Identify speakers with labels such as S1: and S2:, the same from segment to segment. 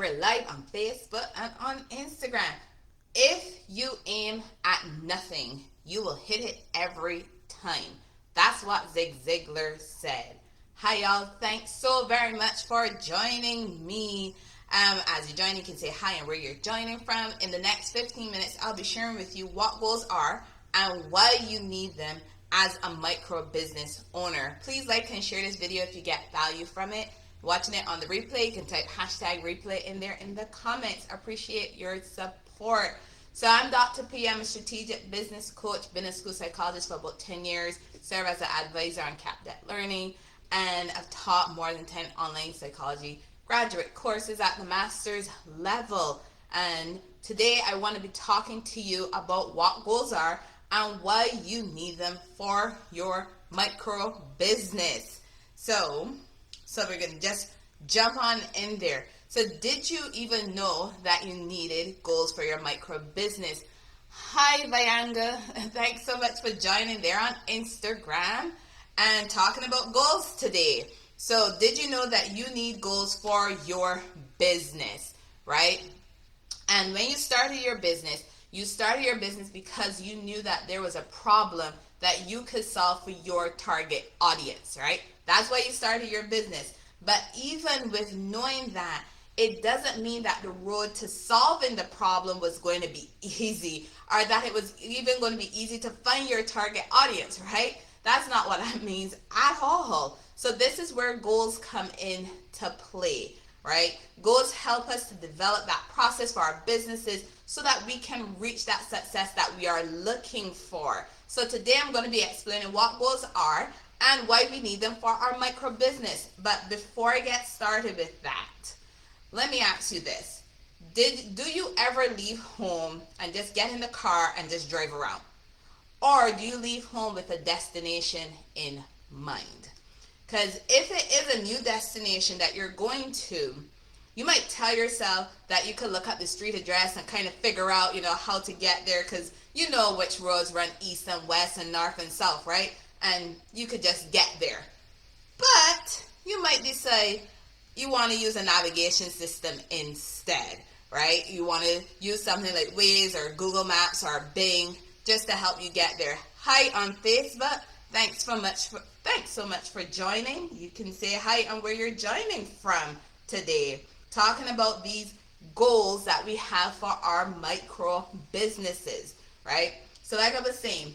S1: we're live on Facebook and on Instagram. If you aim at nothing, you will hit it every time. That's what Zig Ziglar said. Hi, y'all. Thanks so very much for joining me. As you join, you can say hi and where you're joining from. In the next 15 minutes, I'll be sharing with you what goals are and why you need them as a micro business owner. Please like and share this video if you get value from it. Watching it on the replay, you can type hashtag replay in there in the comments. I appreciate your support. So I'm Dr. P. I'm a strategic business coach, been a school psychologist for about 10 years, serve as an advisor on CapDebt Learning, and I've taught more than 10 online psychology graduate courses at the master's level. And today I want to be talking to you about what goals are and why you need them for your micro business. So we're going to just jump on in there. So did you even know that you needed goals for your micro business? Hi, Vayanga. Thanks so much for joining there on Instagram and talking about goals today. So did you know that you need goals for your business, right? And when you started your business because you knew that there was a problem that you could solve for your target audience, right? That's why you started your business. But even with knowing that, it doesn't mean that the road to solving the problem was going to be easy or that it was even going to be easy to find your target audience, right? That's not what that means at all. So this is where goals come into play, right? Goals help us to develop that process for our businesses so that we can reach that success that we are looking for. So today I'm going to be explaining what goals are and why we need them for our micro business. But before I get started with that, let me ask you this. Do you ever leave home and just get in the car and just drive around? Or do you leave home with a destination in mind? Because if it is a new destination that you're going to, you might tell yourself that you could look up the street address and kind of figure out, how to get there because you know which roads run east and west and north and south, right? And you could just get there. But you might decide you want to use a navigation system instead, right? You want to use something like Waze or Google Maps or Bing just to help you get there. Hi on Facebook. Thanks so much for joining. You can say hi and where you're joining from today. Talking about these goals that we have for our micro businesses, right? So like I was saying,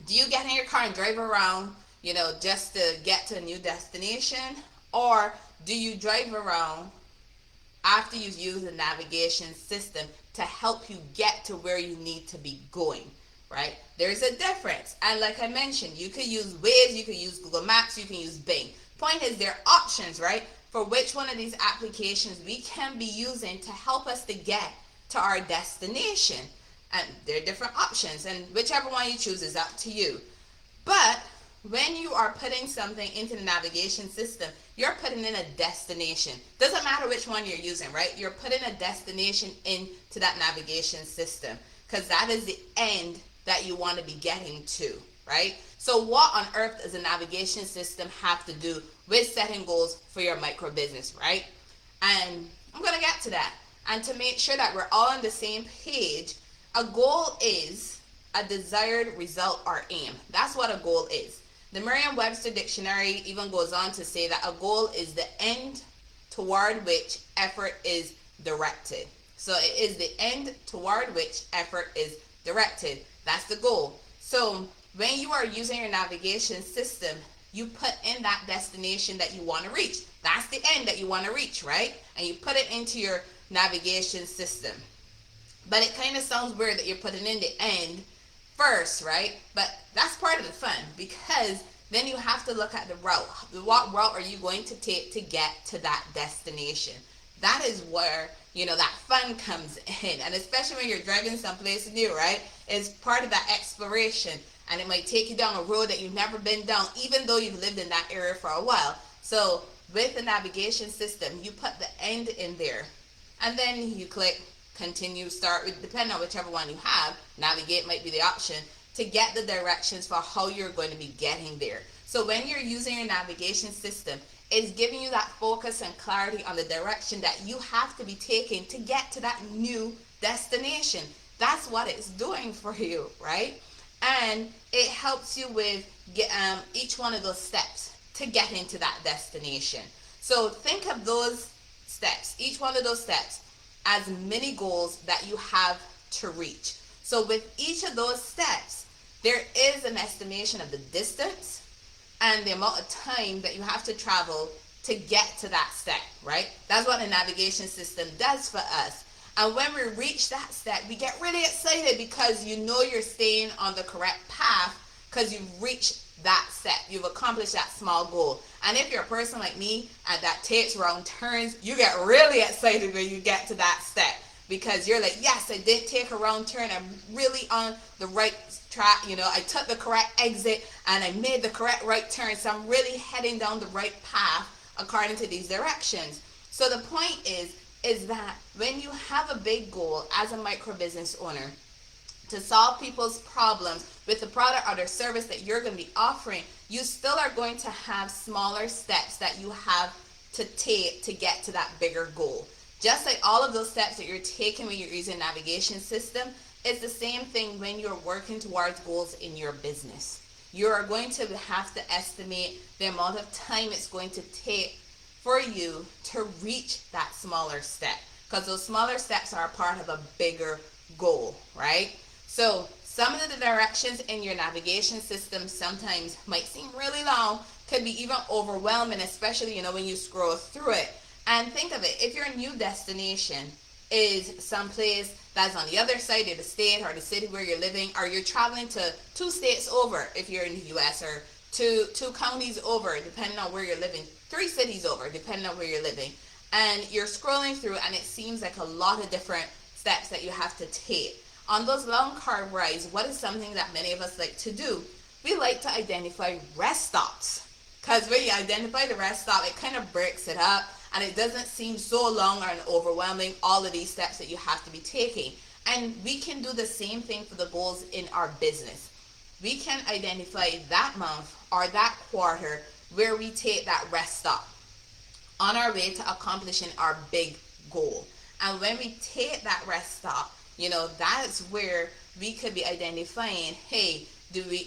S1: do you get in your car and drive around, just to get to a new destination? Or do you drive around after you've used the navigation system to help you get to where you need to be going, right? There's a difference. And like I mentioned, you could use Waze, you could use Google Maps, you can use Bing. Point is, there are options, right, for which one of these applications we can be using to help us to get to our destination. And there are different options, and whichever one you choose is up to you. But when you are putting something into the navigation system, you're putting in a destination. Doesn't matter which one you're using, right? You're putting a destination into that navigation system because that is the end that you want to be getting to, right? So what on earth does a navigation system have to do with setting goals for your micro business, right? And I'm going to get to that. And to make sure that we're all on the same page, a goal is a desired result or aim. That's what a goal is. The Merriam-Webster dictionary even goes on to say that a goal is the end toward which effort is directed. So it is the end toward which effort is directed. That's the goal. So when you are using your navigation system, you put in that destination that you want to reach. That's the end that you want to reach, right? And you put it into your navigation system. But it kind of sounds weird that you're putting in the end first, right? But that's part of the fun because then you have to look at the route. What route are you going to take to get to that destination? That is where, that fun comes in. And especially when you're driving someplace new, right? It's part of that exploration. And it might take you down a road that you've never been down, even though you've lived in that area for a while. So with the navigation system, you put the end in there. And then you click continue, start, depending on whichever one you have. Navigate might be the option to get the directions for how you're going to be getting there. So when you're using your navigation system, is giving you that focus and clarity on the direction that you have to be taking to get to that new destination. That's what it's doing for you, right? And it helps you with each one of those steps to get into that destination. So think of those steps, each one of those steps, as mini goals that you have to reach. So with each of those steps, there is an estimation of the distance and the amount of time that you have to travel to get to that step, right? That's what the navigation system does for us. And when we reach that step, we get really excited because you know you're staying on the correct path because you've reached that step. You've accomplished that small goal. And if you're a person like me and that takes wrong turns, you get really excited when you get to that step because you're like, yes, I did take a wrong turn. I'm really on the right track. You know, I took the correct exit and I made the correct right turn. So I'm really heading down the right path according to these directions. So the point is that when you have a big goal as a micro business owner to solve people's problems with the product or the service that you're going to be offering, you still are going to have smaller steps that you have to take to get to that bigger goal. Just like all of those steps that you're taking when you're using a navigation system, it's the same thing when you're working towards goals in your business. You are going to have to estimate the amount of time it's going to take for you to reach that smaller step, because those smaller steps are a part of a bigger goal, right? So some of the directions in your navigation system sometimes might seem really long, could be even overwhelming, especially, you know, when you scroll through it. And think of it, if your new destination is someplace that's on the other side of the state or the city where you're living, or you're traveling to 2 states over if you're in the US, or two counties over depending on where you're living, 3 cities over depending on where you're living, and you're scrolling through and it seems like a lot of different steps that you have to take. On those long car rides, what is something that many of us like to do? We like to identify rest stops, because when you identify the rest stop, it kind of breaks it up and it doesn't seem so long and overwhelming, all of these steps that you have to be taking. And we can do the same thing for the goals in our business. We can identify that month or that quarter where we take that rest stop on our way to accomplishing our big goal. And when we take that rest stop, you know, that's where we could be identifying, hey,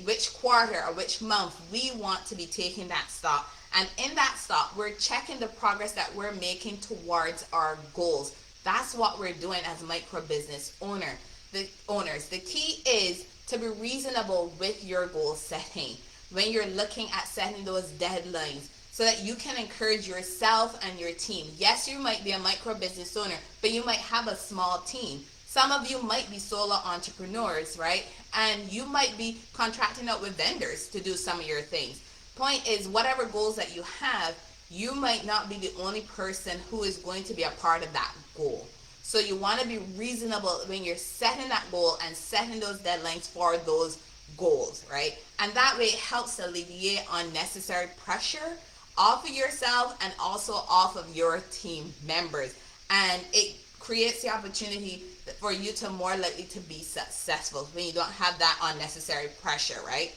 S1: which quarter or which month we want to be taking that stop. And in that stop, we're checking the progress that we're making towards our goals. That's what we're doing as micro business owners. The key is to be reasonable with your goal setting when you're looking at setting those deadlines, so that you can encourage yourself and your team. Yes, you might be a micro business owner, but you might have a small team. Some of you might be solo entrepreneurs, right? And you might be contracting out with vendors to do some of your things. Point is, whatever goals that you have, you might not be the only person who is going to be a part of that goal. So you want to be reasonable when you're setting that goal and setting those deadlines for those goals, right? And that way it helps to alleviate unnecessary pressure off of yourself and also off of your team members. And it creates the opportunity for you to more likely to be successful when you don't have that unnecessary pressure, right?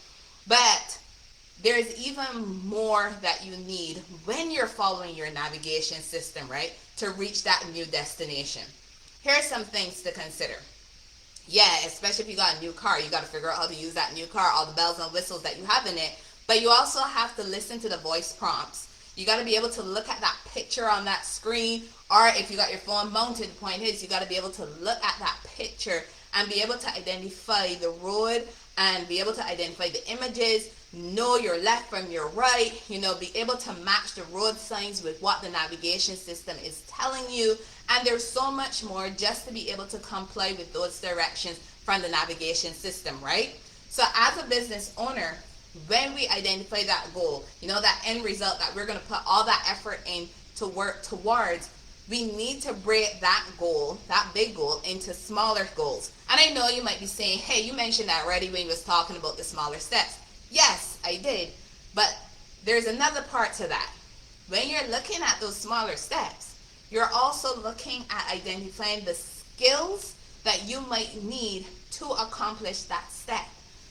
S1: But there's even more that you need when you're following your navigation system, right, to reach that new destination. Here are some things to consider. Yeah, especially if you got a new car, you got to figure out how to use that new car, all the bells and whistles that you have in it. But you also have to listen to the voice prompts. You got to be able to look at that picture on that screen, or if you got your phone mounted, the point is you got to be able to look at that picture and be able to identify the road and be able to identify the images, know your left from your right, you know, be able to match the road signs with what the navigation system is telling you. And there's so much more just to be able to comply with those directions from the navigation system, right? So as a business owner, when we identify that goal, you know, that end result that we're going to put all that effort in to work towards, we need to break that goal, that big goal, into smaller goals. And I know you might be saying, hey, you mentioned that already when you was talking about the smaller steps. Yes, I did. But there's another part to that. When you're looking at those smaller steps, you're also looking at identifying the skills that you might need to accomplish that step.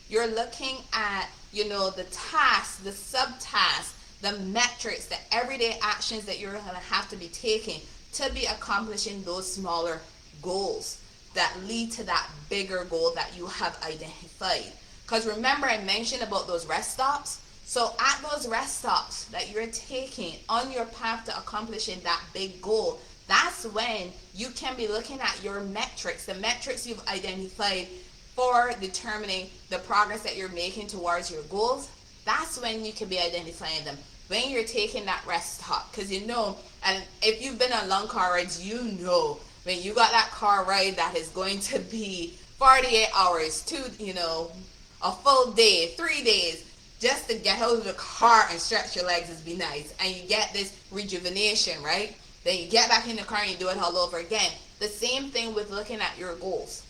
S1: You're looking at, you know, the tasks, the subtasks, the metrics, the everyday actions that you're going to have to be taking to be accomplishing those smaller goals that lead to that bigger goal that you have identified. Because remember, I mentioned about those rest stops. So at those rest stops that you're taking on your path to accomplishing that big goal, that's when you can be looking at your metrics, the metrics you've identified for determining the progress that you're making towards your goals. That's when you can be identifying them. When you're taking that rest stop, because you know, and if you've been on long car rides, you know, when you got that car ride that is going to be 48 hours, a full day, 3 days, just to get out of the car and stretch your legs is be nice. And you get this rejuvenation, right? Then you get back in the car and you do it all over again. The same thing with looking at your goals.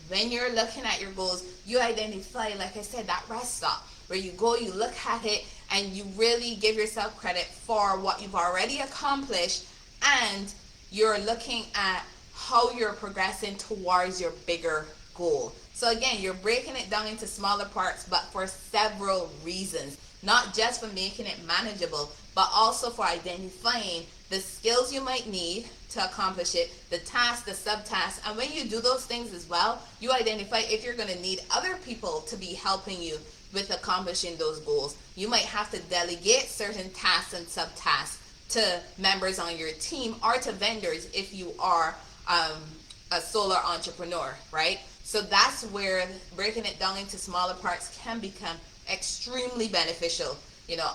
S1: When you're looking at your goals, you identify, like I said, that rest stop where you go, you look at it, and you really give yourself credit for what you've already accomplished, and you're looking at how you're progressing towards your bigger goal. So again, you're breaking it down into smaller parts, but for several reasons. Not just for making it manageable, but also for identifying the skills you might need to accomplish it, the tasks, the subtasks. And when you do those things as well, you identify if you're going to need other people to be helping you with accomplishing those goals. You might have to delegate certain tasks and subtasks to members on your team or to vendors if you are a solo entrepreneur, right? So that's where breaking it down into smaller parts can become extremely beneficial,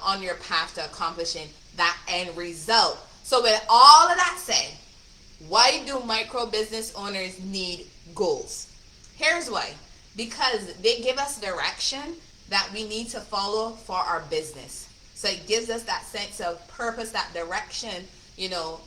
S1: on your path to accomplishing that end result. So with all of that said, why do micro business owners need goals? Here's why. Because they give us direction that we need to follow for our business. So it gives us that sense of purpose, that direction,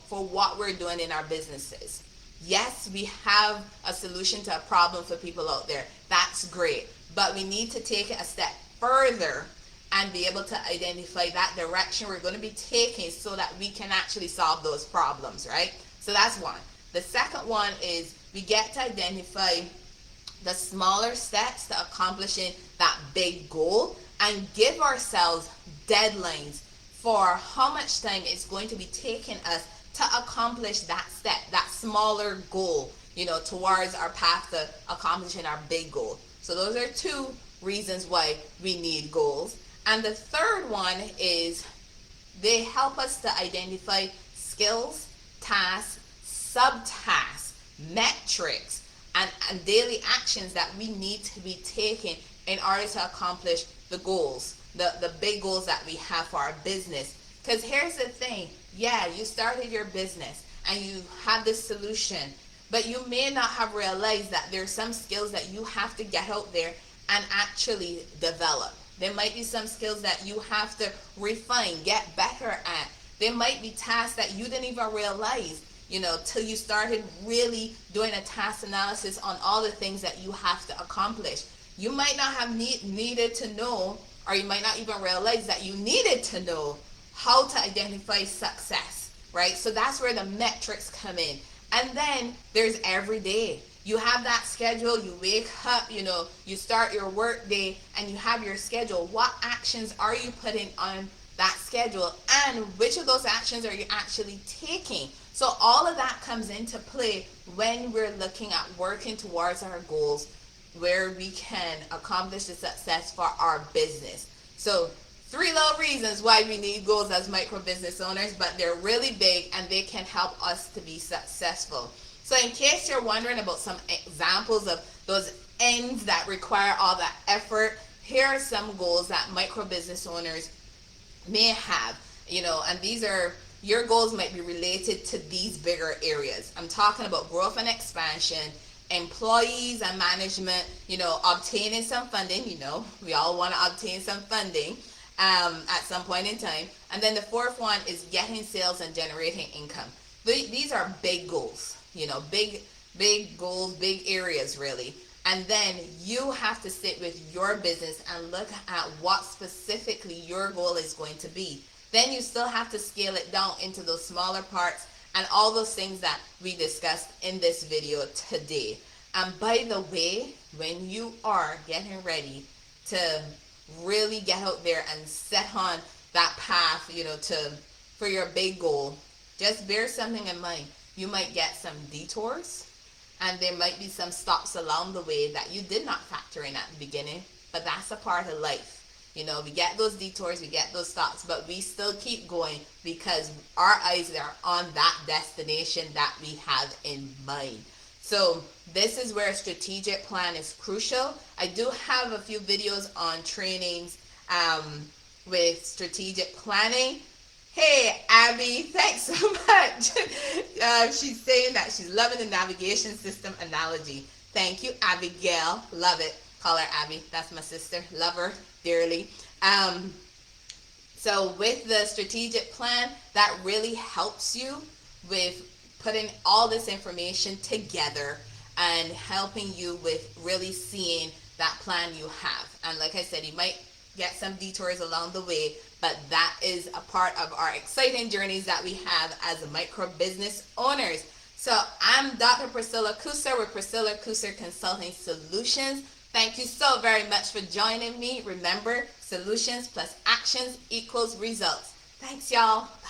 S1: for what we're doing in our businesses. Yes, we have a solution to a problem for people out there. That's great. But we need to take it a step further and be able to identify that direction we're going to be taking so that we can actually solve those problems, right? So that's one. The second one is we get to identify the smaller steps to accomplishing that big goal and give ourselves deadlines for how much time it's going to be taking us to accomplish that step, that smaller goal, towards our path to accomplishing our big goal. So those are two reasons why we need goals. And the third one is they help us to identify skills, tasks, subtasks, metrics, and daily actions that we need to be taking in order to accomplish the goals, the big goals that we have for our business. Because here's the thing, yeah, you started your business and you have this solution, but you may not have realized that there's some skills that you have to get out there and actually develop. There might be some skills that you have to refine, get better at. There might be tasks that you didn't even realize, till you started really doing a task analysis on all the things that you have to accomplish. You might not have needed to know, or you might not even realize that you needed to know how to identify success, right? So that's where the metrics come in. And then there's every day. You have that schedule, you wake up, you start your work day and you have your schedule. What actions are you putting on that schedule and which of those actions are you actually taking? So all of that comes into play when we're looking at working towards our goals where we can accomplish the success for our business. So 3 little reasons why we need goals as micro business owners, but they're really big and they can help us to be successful. So in case you're wondering about some examples of those ends that require all that effort, here are some goals that micro business owners may have, and these are, your goals might be related to these bigger areas. I'm talking about growth and expansion, employees and management, obtaining some funding, we all want to obtain some funding at some point in time. And then the fourth one is getting sales and generating income. These are big goals, big goals, big areas really. And then you have to sit with your business and look at what specifically your goal is going to be. Then you still have to scale it down into those smaller parts and all those things that we discussed in this video today. And by the way, when you are getting ready to really get out there and set on that path, to for your big goal, just bear something in mind. You might get some detours, and there might be some stops along the way that you did not factor in at the beginning, but that's a part of life. We get those detours, we get those stops, but we still keep going because our eyes are on that destination that we have in mind. So this is where a strategic plan is crucial. I do have a few videos on trainings with strategic planning. Hey, Abby, thanks so much. She's saying that she's loving the navigation system analogy. Thank you, Abigail. Love it. Call her Abby. That's my sister. Love her dearly. Um, so with the strategic plan, that really helps you with putting all this information together and helping you with really seeing that plan you have. And like I said, you might get some detours along the way, but that is a part of our exciting journeys that we have as micro business owners. So I'm Dr. Priscilla Kuser with Priscilla Kuser Consulting Solutions. Thank you so very much for joining me. Remember, solutions plus actions equals results. Thanks, y'all. Bye.